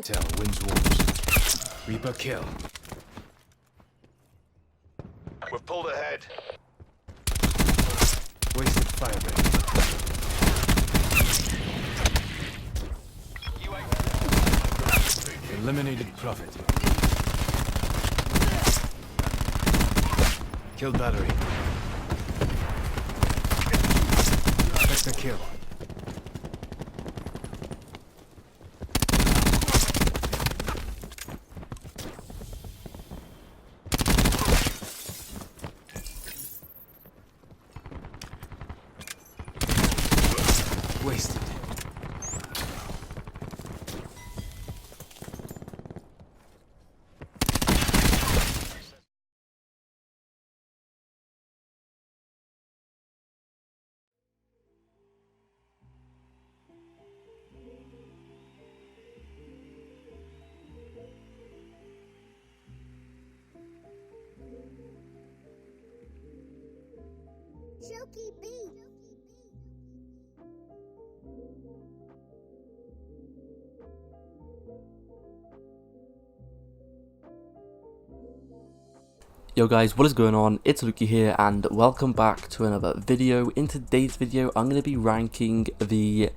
Intel wins wars. Reaper kill. We've pulled ahead. Wasted firebase. Eliminated Prophet. Kill battery. Vector kill. Wasted. Jokey B. Yo guys, what is going on? It's Luki here and welcome back to another video. In today's video I'm going to be ranking the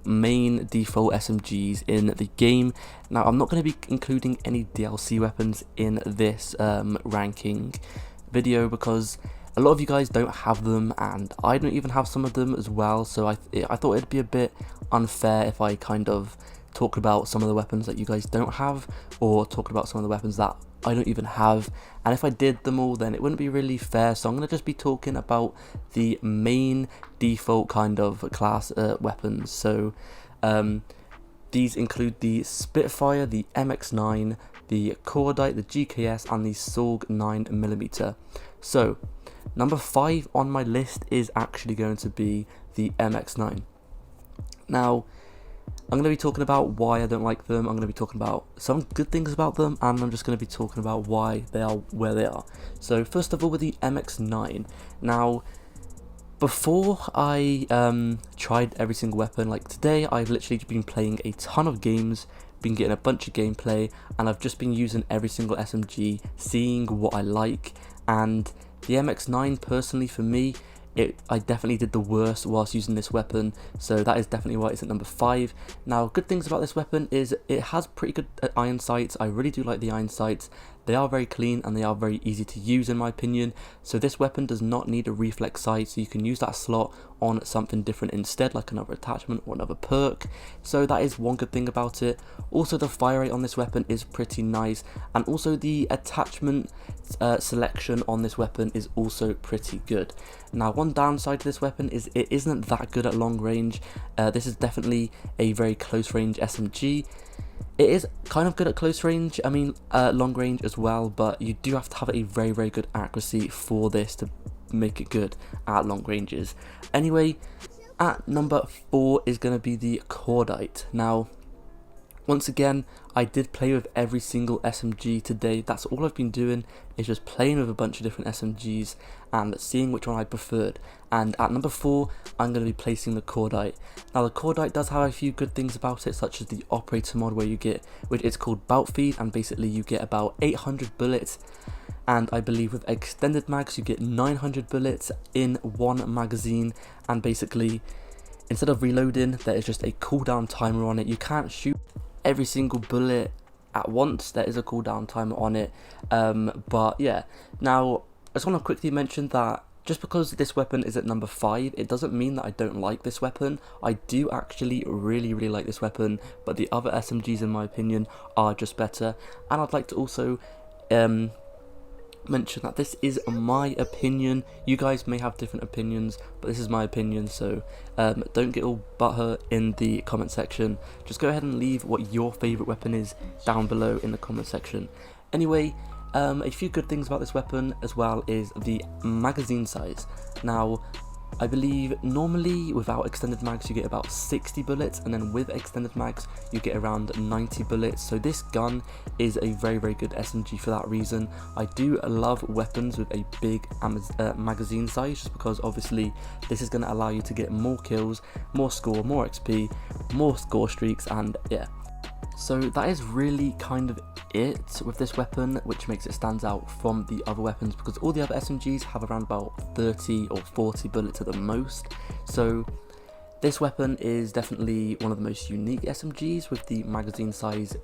main default SMGs in the game. Now I'm not going to be including any DLC weapons in this ranking video because a lot of you guys don't have them and I don't even have some of them as well, so I thought it'd be a bit unfair if I kind of talk about some of the weapons that you guys don't have, or talk about some of the weapons that I don't even have, and if I did them all then it wouldn't be really fair. So I'm going to just be talking about the main default kind of class weapons. So these include the Spitfire, the MX9, the Cordite, the GKS and the SOG 9mm. So number 5 on my list is actually going to be the MX9. Now I'm going to be talking about why I don't like them. I'm going to be talking about some good things about them, and I'm just going to be talking about why they are where they are. So first of all, with the MX9. Now, before I tried every single weapon, like today, I've literally been playing a ton of games, been getting a bunch of gameplay, and I've just been using every single SMG, seeing what I like, and the MX9 personally for me, I definitely did the worst whilst using this weapon, so that is definitely why it's at number 5. Now, good things about this weapon is it has pretty good iron sights. I really do like the iron sights. They are very clean and they are very easy to use in my opinion. So this weapon does not need a reflex sight, so you can use that slot on something different instead, like another attachment or another perk. So that is one good thing about it. Also, the fire rate on this weapon is pretty nice, and also the attachment selection on this weapon is also pretty good. Now, one downside to this weapon is it isn't that good at long range. This is definitely a very close range SMG. It is kind of good at close range, long range as well, but you do have to have a very, very good accuracy for this to make it good at long ranges. Anyway, at number 4 is going to be the Cordite. Now, once again, I did play with every single SMG today. That's all I've been doing, is just playing with a bunch of different SMGs and seeing which one I preferred. And at number 4, I'm going to be placing the Cordite. Now, the Cordite does have a few good things about it, such as the operator mod where you get, which it's called bout feed, and basically you get about 800 bullets. And I believe with extended mags you get 900 bullets in one magazine, and basically instead of reloading there is just a cooldown timer on it. You can't shoot every single bullet at once, there is a cooldown timer on it, but yeah. Now I just want to quickly mention that just because this weapon is at number 5, it doesn't mean that I don't like this weapon. I do actually really like this weapon, but the other SMGs in my opinion are just better. And I'd like to also mention that this is my opinion. You guys may have different opinions, but this is my opinion, so don't get all butthurt in the comment section. Just go ahead and leave what your favourite weapon is down below in the comment section. Anyway, a few good things about this weapon as well is the magazine size. Now, I believe normally without extended mags you get about 60 bullets, and then with extended mags you get around 90 bullets. So this gun is a very good SMG for that reason. I do love weapons with a big magazine size, just because obviously this is going to allow you to get more kills, more score, more XP, more score streaks, and yeah. So that is really kind of it with this weapon, which makes it stand out from the other weapons, because all the other SMGs have around about 30 or 40 bullets at the most. So this weapon is definitely one of the most unique SMGs, with the magazine size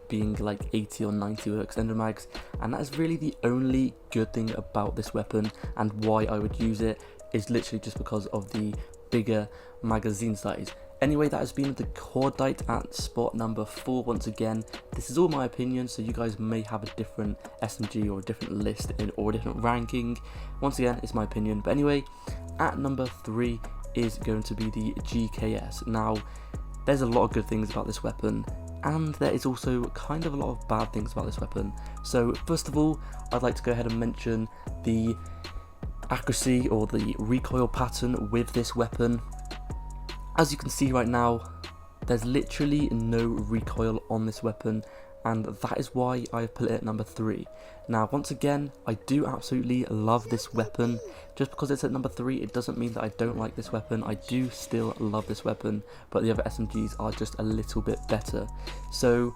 being like 80 or 90 with extended mags, and that is really the only good thing about this weapon, and why I would use it is literally just because of the bigger magazine size. Anyway, that has been the Cordite at spot number 4 once again. This is all my opinion, so you guys may have a different SMG or a different list or a different ranking. Once again, it's my opinion. But anyway, at number 3 is going to be the GKS. Now, there's a lot of good things about this weapon, and there is also kind of a lot of bad things about this weapon. So first of all, I'd like to go ahead and mention the accuracy or the recoil pattern with this weapon. As you can see right now, there's literally no recoil on this weapon, and that is why I put it at number 3. Now, once again, I do absolutely love this weapon. Just because it's at number 3, it doesn't mean that I don't like this weapon. I do still love this weapon, but the other SMGs are just a little bit better. So,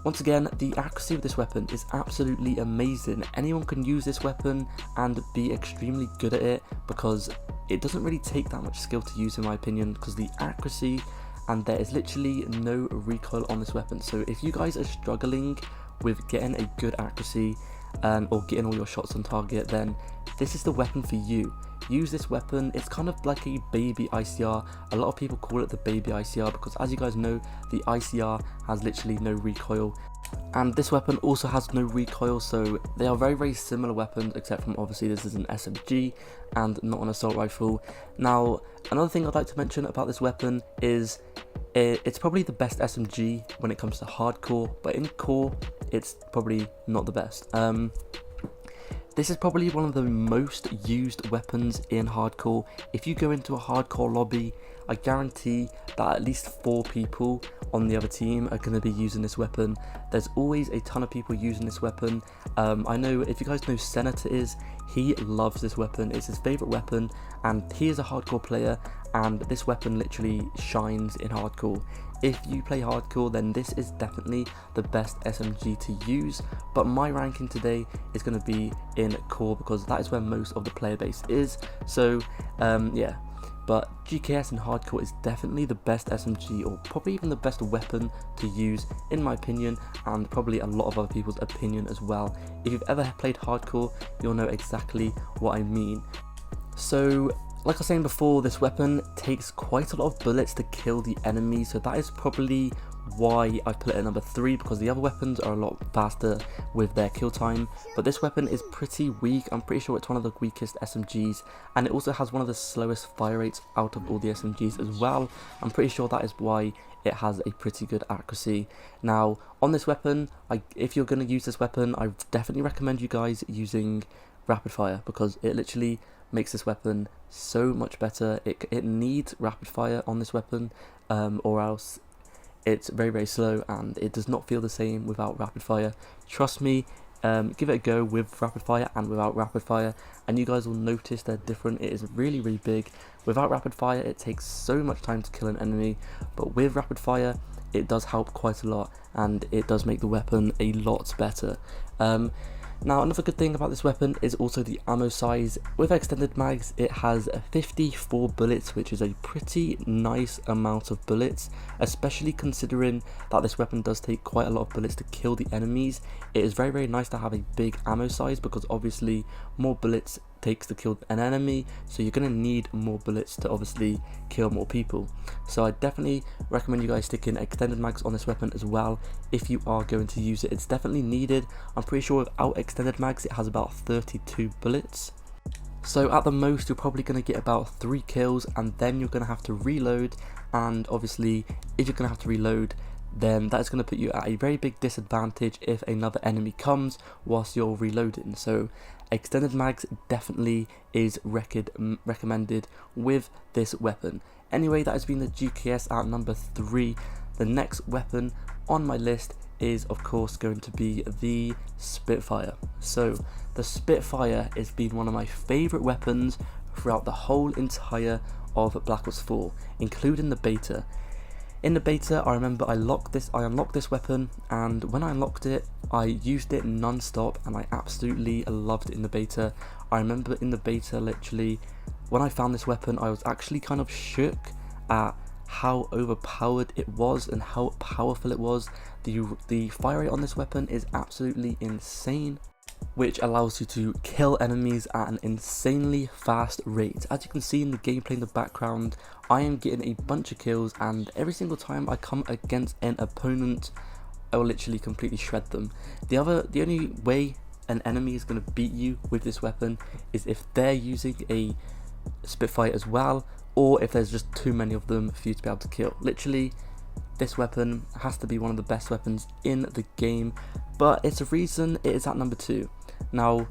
once again, the accuracy of this weapon is absolutely amazing. Anyone can use this weapon and be extremely good at it, because it doesn't really take that much skill to use, in my opinion, because the accuracy, and there is literally no recoil on this weapon. So if you guys are struggling with getting a good accuracy or getting all your shots on target, then this is the weapon for you. Use this weapon. It's kind of like a baby ICR. A lot of people call it the baby ICR because, as you guys know, the ICR has literally no recoil, and this weapon also has no recoil. So they are very, very similar weapons, except from obviously this is an SMG and not an assault rifle. Now, another thing I'd like to mention about this weapon is it's probably the best SMG when it comes to hardcore, but in core it's probably not the best. This is probably one of the most used weapons in hardcore. If you go into a hardcore lobby, I guarantee that at least 4 people on the other team are going to be using this weapon. There's always a ton of people using this weapon. I know, if you guys know Senator is, he loves this weapon. It's his favourite weapon, and he is a hardcore player, and this weapon literally shines in hardcore. If you play hardcore, then this is definitely the best SMG to use, but my ranking today is going to be in core because that is where most of the player base is. So yeah, but GKS in hardcore is definitely the best SMG, or probably even the best weapon to use, in my opinion, and probably a lot of other people's opinion as well. If you've ever played hardcore, you'll know exactly what I mean. So, like I was saying before, this weapon takes quite a lot of bullets to kill the enemy, so that is probably why I put it at number 3, because the other weapons are a lot faster with their kill time, but this weapon is pretty weak. I'm pretty sure it's one of the weakest SMGs, and it also has one of the slowest fire rates out of all the SMGs as well. I'm pretty sure that is why it has a pretty good accuracy. Now, on this weapon, if you're going to use this weapon, I definitely recommend you guys using rapid fire, because it literally makes this weapon so much better. It needs rapid fire on this weapon, or else it's very, very slow, and it does not feel the same without rapid fire. Trust me, give it a go with rapid fire and without rapid fire, and you guys will notice they're different. It is really, really big. Without rapid fire, it takes so much time to kill an enemy, but with rapid fire, it does help quite a lot, and it does make the weapon a lot better. Now, another good thing about this weapon is also the ammo size. With extended mags, it has 54 bullets, which is a pretty nice amount of bullets, especially considering that this weapon does take quite a lot of bullets to kill the enemies. It is very, very nice to have a big ammo size, because obviously more bullets takes to kill an enemy, so you're going to need more bullets to obviously kill more people. So I definitely recommend you guys sticking extended mags on this weapon as well if you are going to use it. It's definitely needed. I'm pretty sure without extended mags it has about 32 bullets. So at the most you're probably going to get about 3 kills, and then you're going to have to reload, and obviously if you're going to have to reload, then that's going to put you at a very big disadvantage if another enemy comes whilst you're reloading. So extended mags definitely is recommended with this weapon. Anyway, that has been the GKS at number 3. The next weapon on my list is of course going to be the Spitfire. So the Spitfire has been one of my favourite weapons throughout the whole entire of Black Ops 4, including the beta. In the beta, I remember I unlocked this weapon, and when I unlocked it, I used it non-stop, and I absolutely loved it in the beta. I remember in the beta, literally, when I found this weapon, I was actually kind of shook at how overpowered it was and how powerful it was. The fire rate on this weapon is absolutely insane, which allows you to kill enemies at an insanely fast rate. As you can see in the gameplay in the background, I am getting a bunch of kills, and every single time I come against an opponent, I will literally completely shred them. The only way an enemy is going to beat you with this weapon is if they're using a Spitfire as well, or if there's just too many of them for you to be able to kill. Literally, this weapon has to be one of the best weapons in the game, but it's a reason it is at number 2. Now,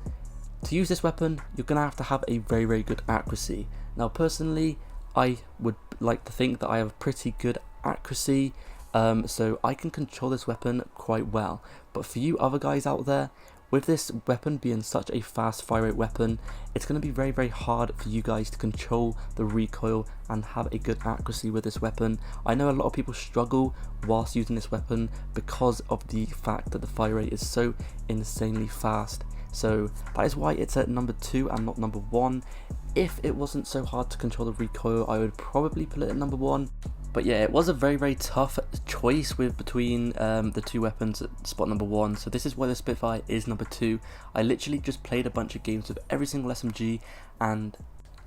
to use this weapon, you're going to have a very, very good accuracy. Now, personally, I would like to think that I have pretty good accuracy, so I can control this weapon quite well. But for you other guys out there, with this weapon being such a fast fire rate weapon, it's going to be very, very hard for you guys to control the recoil and have a good accuracy with this weapon. I know a lot of people struggle whilst using this weapon because of the fact that the fire rate is so insanely fast. So that is why it's at number 2 and not number 1. If it wasn't so hard to control the recoil, I would probably put it at number 1. But yeah, it was a very, very tough choice between the two weapons at spot number 1. So this is why the Spitfire is number 2. I literally just played a bunch of games with every single SMG, and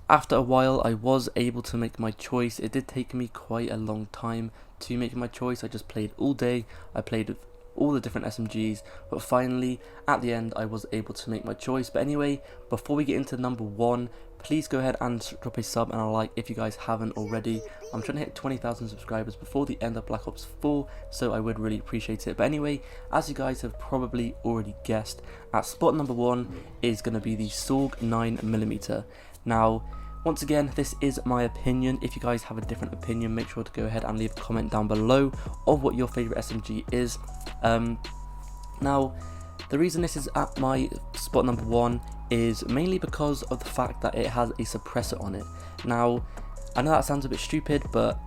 after a while I was able to make my choice. It did take me quite a long time to make my choice. I just played all day. I played with all the different SMGs, but finally at the end I was able to make my choice. But anyway, before we get into number 1, please go ahead and drop a sub and a like if you guys haven't already. I'm trying to hit 20,000 subscribers before the end of Black Ops 4, so I would really appreciate it. But anyway, as you guys have probably already guessed, at spot number 1 is going to be the SOG 9mm. Now, once again, this is my opinion. If you guys have a different opinion, make sure to go ahead and leave a comment down below of what your favourite SMG is. Now, the reason this is at my spot number 1 is mainly because of the fact that it has a suppressor on it. Now, I know that sounds a bit stupid, but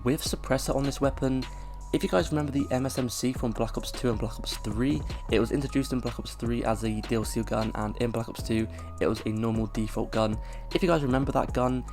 with suppressor on this weapon, if you guys remember the MSMC from Black Ops 2 and Black Ops 3, it was introduced in Black Ops 3 as a DLC gun, and in Black Ops 2 it was a normal default gun. If you guys remember that gun,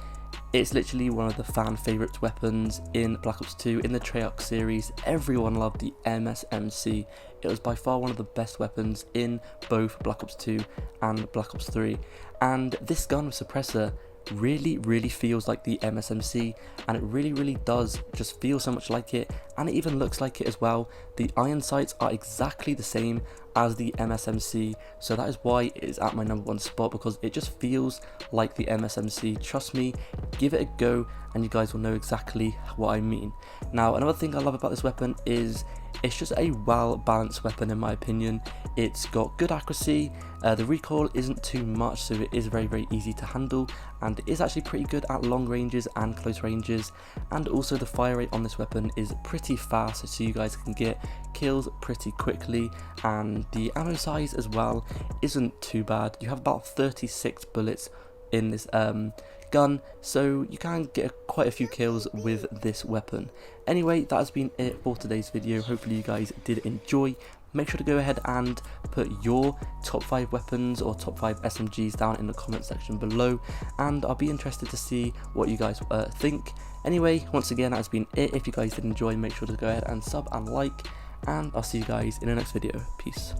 it's literally one of the fan favourite weapons in Black Ops 2. In the Treyarch series, everyone loved the MSMC. It was by far one of the best weapons in both Black Ops 2 and Black Ops 3. And this gun with suppressor really feels like the MSMC, and it really does just feel so much like it, and it even looks like it as well. The iron sights are exactly the same as the MSMC, so that is why it is at my number 1 spot, because it just feels like the MSMC. Trust me, give it a go and you guys will know exactly what I mean. Now, another thing I love about this weapon is it's just a well balanced weapon in my opinion. It's got good accuracy, the recoil isn't too much, so it is very easy to handle, and it is actually pretty good at long ranges and close ranges, and also the fire rate on this weapon is pretty fast, so you guys can get kills pretty quickly, and the ammo size as well isn't too bad. You have about 36 bullets in this gun, so you can get quite a few kills with this weapon. Anyway, that has been it for today's video. Hopefully you guys did enjoy. Make sure to go ahead and put your top 5 weapons or top 5 SMGs down in the comment section below, and I'll be interested to see what you guys think. Anyway, once again, that has been it. If you guys did enjoy, make sure to go ahead and sub and like, and I'll see you guys in the next video. Peace.